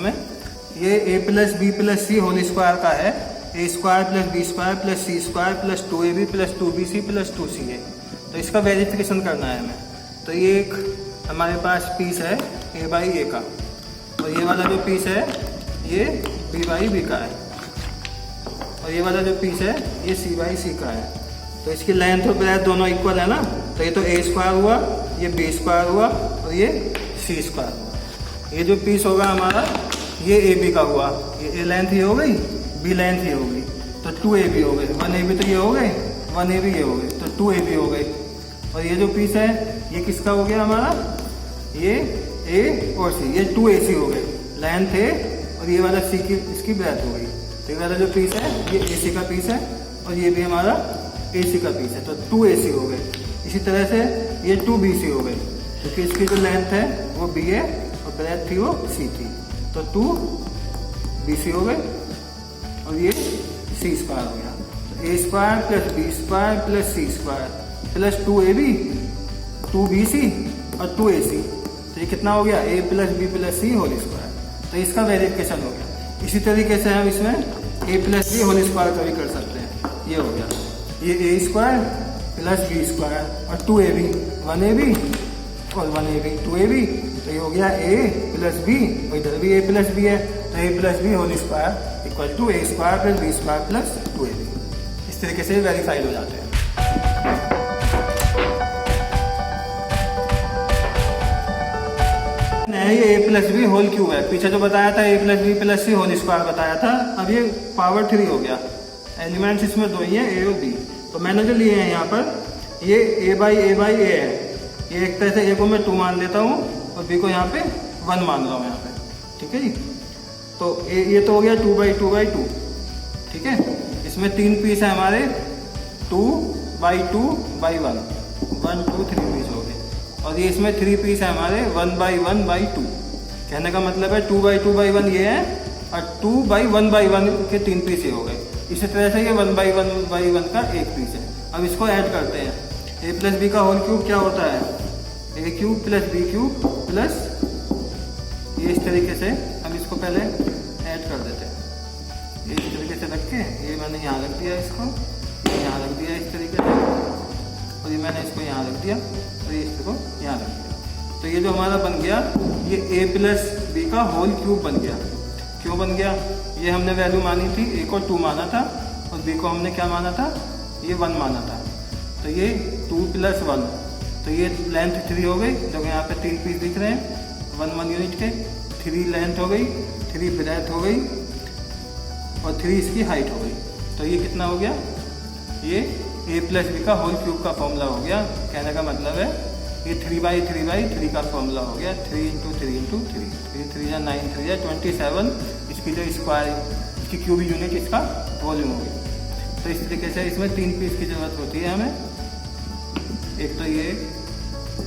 में, ये a plus B plus C whole square का है, A square plus B square plus C square plus 2ab plus 2bc plus 2ca। तो इसका verification करना है हमें। तो ये एक हमारे पास पीस है a बाई ए का, और ये वाला जो पीस है ये b बाई बी का है, और ये वाला जो पीस है ये c बाई सी का है। तो इसकी लेंथ और ब्रेथ दोनों इक्वल है ना, तो ये तो a स्क्वायर हुआ, ये b स्क्वायर हुआ और ये c स्क्वायर हुआ। ये जो पीस होगा हमारा ये ab का हुआ, ये a लेंथ ये हो गई, b लेंथ ये हो गई, तो 2ab हो गए। 1ab तो ये हो गए, 1ab ये हो गए, तो 2ab हो गए। और ये जो पीस है ये किसका हो गया हमारा, ये a और c, ये 2ac हो गए, लेंथ है, और ये वाला c की इसकी ब्रेथ हो गई। तो ये वाला जो पीस है ये ac का पीस है, और ये भी हमारा AC का पीस है, तो 2AC हो गए। इसी तरह से ये 2BC हो गए, क्योंकि इसकी जो लेंथ है वो B है और ब्रेथ थी वो C थी, तो 2BC हो गए, और ये C स्क्वायर हो गया। तो A square plus B square plus C square plus 2AB 2BC और 2AC, तो ये कितना हो गया, A plus B plus C whole square. तो इसका वेरिफिकेशन हो गया। इसी तरीके से हम इसमें A plus B whole square का भी कर सकते हैं। ये हो गया, ये a square plus B square और 2ab 1ab और 1ab 2ab, तो ये हो गया a प्लस बी, और इधर भी a प्लस बी है, तो a plus B whole square equal to a square plus B square plus 2ab। इस तरीके से वेरीफाइड हो जाते हैं। ये a plus B whole cube है, पीछे जो बताया था a plus B plus C whole square बताया था, अब ये पावर 3 हो गया। एलिमेंट्स इसमें दो ही है, a और b। तो मैंने जो लिए हैं यहाँ पर ये a बाई ए है, ये एक तरह से a को मैं 2 मान लेता हूँ और b को यहाँ पे 1 मान रहा हूँ यहाँ पे, ठीक है जी। तो ये तो हो गया 2 बाई 2 बाई 2, ठीक है। इसमें 3 पीस है हमारे, 2 बाई 2 बाई 1, 1 2 3 पीस हो गए, और ये इसमें 3 पीस है हमारे 1 बाई 1 बाई 2। कहने का मतलब है 2 बाई 2 बाई 1 ये है, और 2 बाई 1 बाई 1 के 3 पीस ये हो गए। इसी तरह से ये 1 बाई 1 बाई 1 का एक पीस है। अब इसको ऐड करते हैं, a प्लस बी का होल क्यूब क्या होता है, a cube plus B cube plus, ये इस तरीके से हम इसको पहले ऐड कर देते हैं। ये इस तरीके से रख के, ये मैंने यहाँ रख दिया, इसको यहाँ रख दिया इस तरीके से, और ये मैंने इसको यहाँ रख दिया, और ये इसको यहाँ रख दिया। तो ये जो हमारा बन गया ये a प्लस बी का होल क्यूब बन गया। क्यों बन गया, ये हमने वैल्यू मानी थी, a को 2 माना था और b को हमने क्या माना था, ये 1 माना था। तो ये 2 प्लस 1, तो ये लेंथ 3 हो गई, जब यहाँ पे 3 पीस दिख रहे हैं 1 1 यूनिट के, 3 लेंथ हो गई, 3 ब्रेथ हो गई, और 3 इसकी हाइट हो गई। तो ये कितना हो गया, ये a प्लस बी का होल क्यूब का फॉर्मूला हो गया। कहने का मतलब है ये 3 बाई 3 बाई 3 का फॉर्मूला हो गया, 3 इंटू 3 इंटू 3, 3 3 या 9 3 या 27, इसकी जो स्क्वायर इसकी क्यूबिक यूनिट इसका वॉल्यूम हो गया। तो इस तरीके से इसमें 3 पीस की ज़रूरत होती है हमें। एक तो ये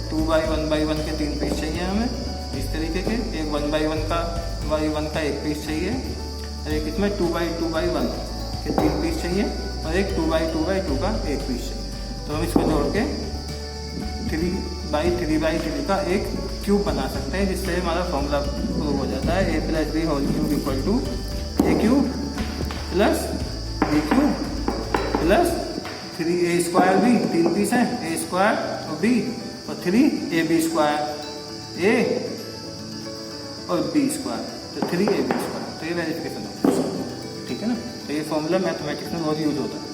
2 बाई 1 बाई 1 के 3 पीस चाहिए हमें इस तरीके के, एक 1 बाई 1 का एक पीस चाहिए, और एक इसमें 2 बाई 2 बाई 1 के 3 पीस चाहिए, और एक 2 बाई 2 बाई 2 का एक पीस चाहिए। तो हम इसको जोड़ के 3 बाई 3 बाई 3 का एक क्यूब बना सकते हैं, जिससे हमारा फॉर्मूला प्रूव हो जाता है, a plus B whole cube equal to a cube plus b cube plus 3a square b, 3 piece है, a स्क्वायर और b, और 3ab स्क्वायर a और b स्क्वायर, तो 3ab स्क्वायर। तो ये वेरिफिकेशन होता है, ठीक है ना। तो ये फॉर्मूला मैथमेटिक्स में बहुत यूज होता है।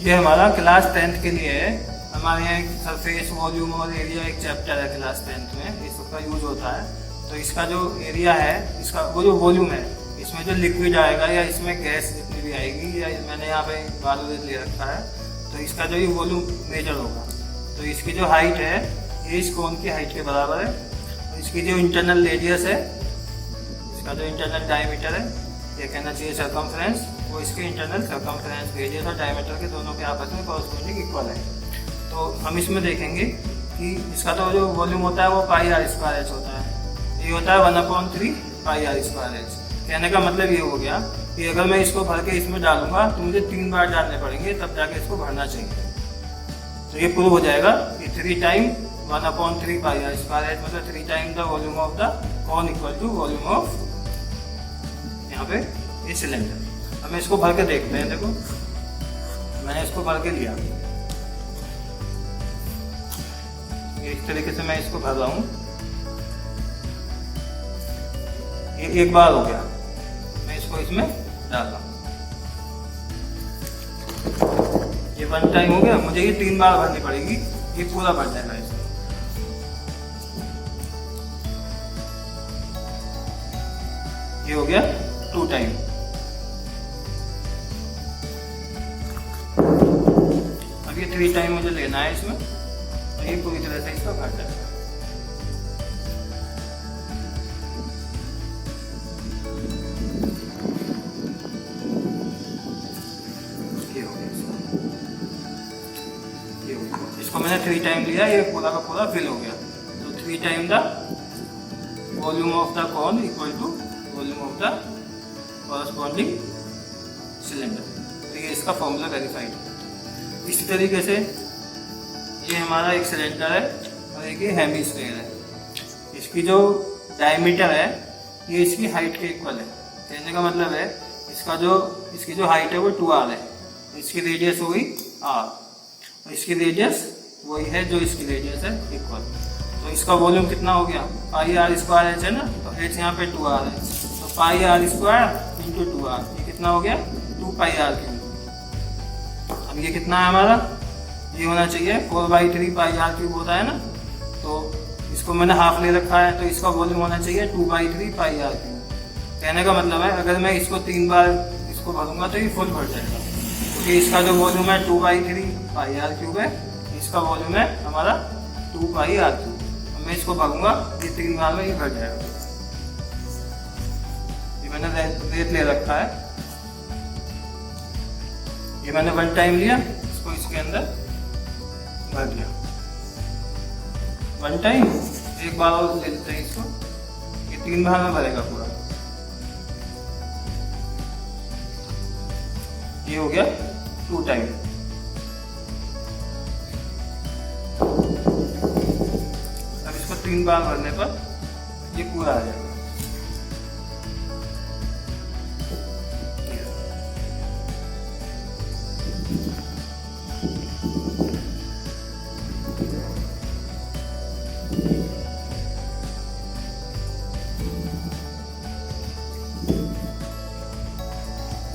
ये हमारा क्लास 10th के लिए है। हमारे यहाँ एक सरफेस वॉल्यूम और एरिया एक चैप्टर है क्लास 10th में, इसका यूज होता है। तो इसका जो एरिया है, इसका वो जो वॉल्यूम है, इसमें जो लिक्विड आएगा या इसमें गैस जितनी भी आएगी, या मैंने यहाँ पे बालू ले रखा है, तो इसका जो ये वॉल्यूम मेजर होगा। तो इसकी जो हाइट है ये इस कोन की हाइट के बराबर है। इसकी जो इंटरनल रेडियस है, इसका जो इंटरनल डायमीटर है, ये कहना चाहिए सर्कमफ्रेंस, वो इसके इंटरनल सर्कमफ्रेंस रेडियस और डायमीटर के दोनों के आपस में कॉरस्पॉन्डिंग इक्वल है। तो हम इसमें देखेंगे कि इसका तो जो वॉल्यूम होता है वो पाई आर स्क्वायर एच होता है। ये होता है 1/3 पाई आर स्क्वायर एच। कहने का मतलब ये हो गया कि अगर मैं इसको भर के इसमें डालूंगा तो मुझे 3 बार डालने पड़ेंगे, तब जाके इसको भरना चाहिए। तो ये प्रूव हो जाएगा कि 3 time 1/3 pi R square H मतलब 3 time the volume of the cone equal to volume of यहाँ पे ये सिलेंडर। हमें इसको भर के देखते हैं। देखो मैंने इसको भर के लिया, इस तरीके से मैं इसको भर रहा हूँ। ये एक बार हो गया, मैं इसको इसमें डाल रहा हूँ। ये 1 टाइम हो गया, मुझे ये 3 बार भरनी पड़ेगी, ये पूरा भर जाएगा इसमें। ये हो गया 2 टाइम। अब ये 3 टाइम मुझे लेना है इसमें, तो ये पूरी तरह से इसका भर जाएगा। इसको मैंने 3 टाइम लिया, ये पूरा का पूरा फिल हो गया। तो 3 time the volume of the cone equal to volume of the corresponding cylinder. तो ये इसका फॉर्मूला वेरीफाइड। इसी तरीके से ये हमारा एक सिलेंडर है और एक ये हेमिस्फीयर है। इसकी जो डायमीटर है ये इसकी हाइट के इक्वल है। कहने का मतलब है इसकी जो हाइट है वो 2r है, इसकी रेडियस हो गई r, और इसकी रेडियस वही है जो इसकी रेडियस है इक्वल। तो इसका वॉल्यूम कितना हो गया, पाई आर स्क्वायर एच है ना, तो एच यहाँ पे 2r है, तो पाई आर स्क्वायर इंटू 2r, ये कितना हो गया 2 पाई आर क्यूब। अब ये कितना है हमारा, ये होना चाहिए 4/3 पाई आर क्यूब होता है ना, तो इसको मैंने हाफ ले रखा है, तो इसका वॉल्यूम होना चाहिए 2/3 पाई आर क्यूब। कहने का मतलब है अगर मैं इसको 3 बार इसको भरूंगा तो ये फुल भर जाएगा, क्योंकि इसका जो वॉल्यूम है 2/3 पाई आर क्यूब है, इसका वॉल्यूम है हमारा 2 पाई आर क्यूब। मैं इसको भरूंगा, ये 3 बार में ये भर जाएगा। ये मैंने रेत ले रखा है, ये मैंने 1 टाइम लिया, इसको इसके अंदर भर दिया 1 टाइम। एक बार और ले लेते हैं इसको, ये 3 बार में भरेगा पूरा। ये हो गया 2 टाइम। अब इसको 3 बार भरने पर ये पूरा आ जाएगा।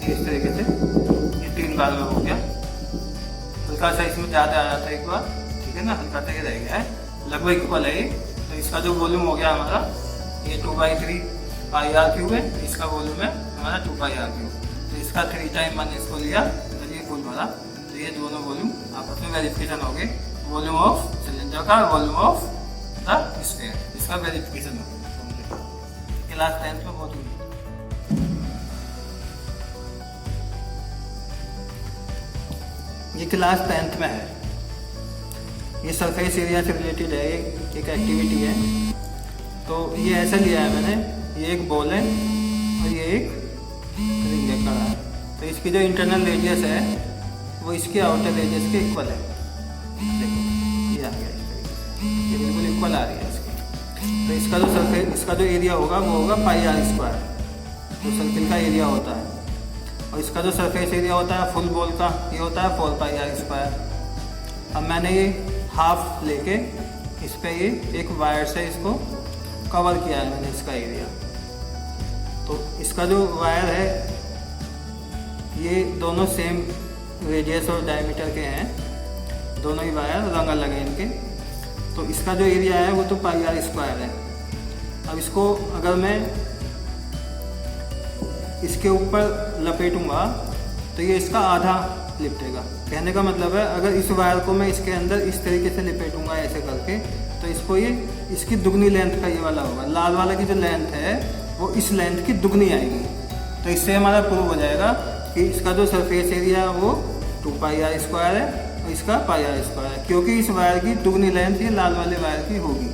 इस तरीके से ये 3 बार में हो गया। हल्का सा इसमें ज़्यादा आ जाता है एक बार, ठीक है ना, हल्का सा ये रह गया है, लगभग इक्वल है ये। तो इसका जो वॉल्यूम हो गया हमारा ये 2/3 पाई आर क्यूब है, इसका वॉल्यूम है हमारा 2 पाई आर क्यूब। तो इसका 3 टाइम मैंने इसको लिया, तो ये फुल भरा। तो ये दोनों वॉल्यूम आपस में वेरिफिकेशन हो गए, वॉल्यूम ऑफ सिलेंडर का, वॉल्यूम ऑफ द स्फीयर, इसका वेरिफिकेशन हो गया। क्लास 10th में बहुत ये क्लास 10th में है। ये सरफेस एरिया से रिलेटेड है, एक एक्टिविटी है। तो ये ऐसा लिया है मैंने, ये एक बॉल है और ये एक रिंग है, कड़ा है। तो इसकी जो इंटरनल रेडियस है वो इसके आउटर रेडियस के इक्वल है। देखो ये आ गया, ये बिल्कुल इक्वल आ रही है इसकी। तो इसका जो सरफेस, इसका जो एरिया होगा वो होगा पाई आर स्क्वायर, जो सर्किल का एरिया होता है। और इसका जो सरफेस एरिया होता है फुल बॉल का, ये होता है 4 पाई आर स्क्वायर। अब मैंने ये हाफ लेके इस पे ये एक वायर से इसको कवर किया है मैंने, इसका एरिया। तो इसका जो वायर है ये दोनों सेम रेडियस और डायमीटर के हैं, दोनों ही वायर, रंग अलग है इनके। तो इसका जो एरिया है वो तो पाई आर स्क्वायर है। अब इसको अगर मैं इसके ऊपर लपेटूंगा तो ये इसका आधा लिपटेगा। कहने का मतलब है अगर इस वायर को मैं इसके अंदर इस तरीके से लिपेटूंगा ऐसे करके, तो इसको ये इसकी दुगनी लेंथ का ये वाला होगा। लाल वाला की जो लेंथ है वो इस लेंथ की दुगनी आएगी। तो इससे हमारा प्रूव हो जाएगा कि इसका जो सरफेस एरिया है वो 2πr² है और इसका πr² है, क्योंकि इस वायर की दुगनी लेंथ ये लाल वाले वायर की होगी।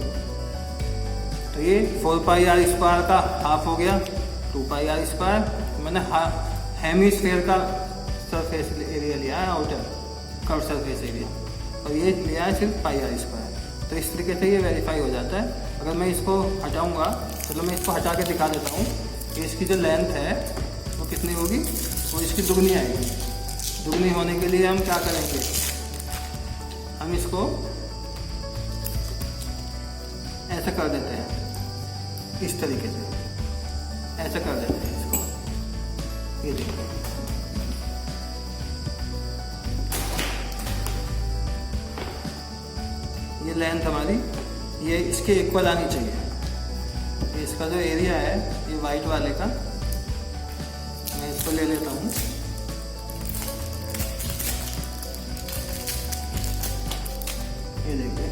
तो ये 4πr² का हाफ हो गया 2πr²। मैंने हेमिस्फीयर का सरफेस एरिया लिया है, आउटर कर्व सरफेस एरिया, और ये लिया है सिर्फ πr²। तो इस तरीके से ये वेरीफाई हो जाता है। अगर मैं इसको हटाऊंगा, मतलब मैं इसको हटा के दिखा देता हूँ कि इसकी जो लेंथ है वो कितनी होगी, वो इसकी दुगनी आएगी। दुगनी होने के लिए हम क्या करेंगे, हम इसको ऐसा कर देते हैं, इस तरीके से ऐसा कर देते हैं इसको। ये देखिए, ये लेंथ हमारी ये इसके इक्वल आनी चाहिए। ये इसका जो एरिया है ये वाइट वाले का, मैं इसको ले लेता हूँ। ये देखिए,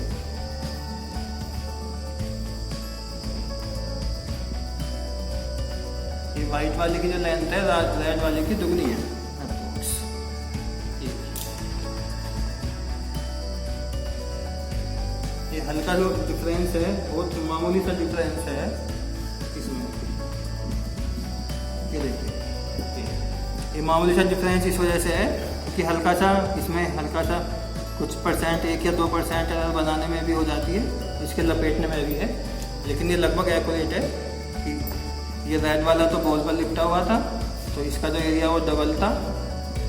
ये वाइट वाले की जो लेंथ है रेड वाले की दुगनी है। ये हल्का जो डिफरेंस है वो मामूली सा डिफरेंस है इसमें। ये देखिए, ये मामूली सा डिफरेंस इस वजह से है क्योंकि हल्का सा इसमें हल्का सा कुछ परसेंट 1 या 2% एरर बनाने में भी हो जाती है, इसके लपेटने में भी है, लेकिन ये लगभग एक्यूरेट है कि ये रेड वाला तो बॉल पर लिपटा हुआ था, तो इसका जो एरिया वो डबल था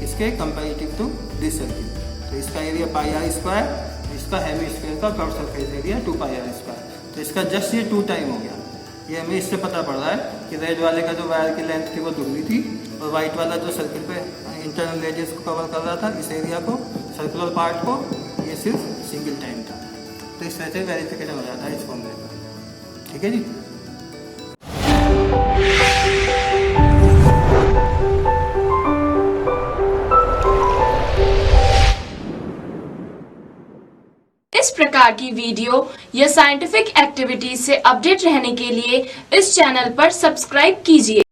इसके कंपेरेटिव टू दिस सर्किल। तो इसका एरिया πr², इसका हेमिस्फीयर का कर्व सरफेस एरिया 2πr²। तो इसका जस्ट ये 2 टाइम हो गया। ये हमें इससे पता पड़ रहा है कि रेड वाले का जो वायर की लेंथ थी वो दुगनी थी, और वाइट वाला जो सर्किल पे इंटरनल एजेस को कवर कर रहा था, इस एरिया को, सर्कुलर पार्ट को, ये सिर्फ सिंगल टाइम था। तो इस तरह से वेरिफिकेशन हो जाता है इस फॉर्मूले का। ठीक है जी। इस प्रकार की वीडियो या साइंटिफिक एक्टिविटीज से अपडेट रहने के लिए इस चैनल पर सब्सक्राइब कीजिए।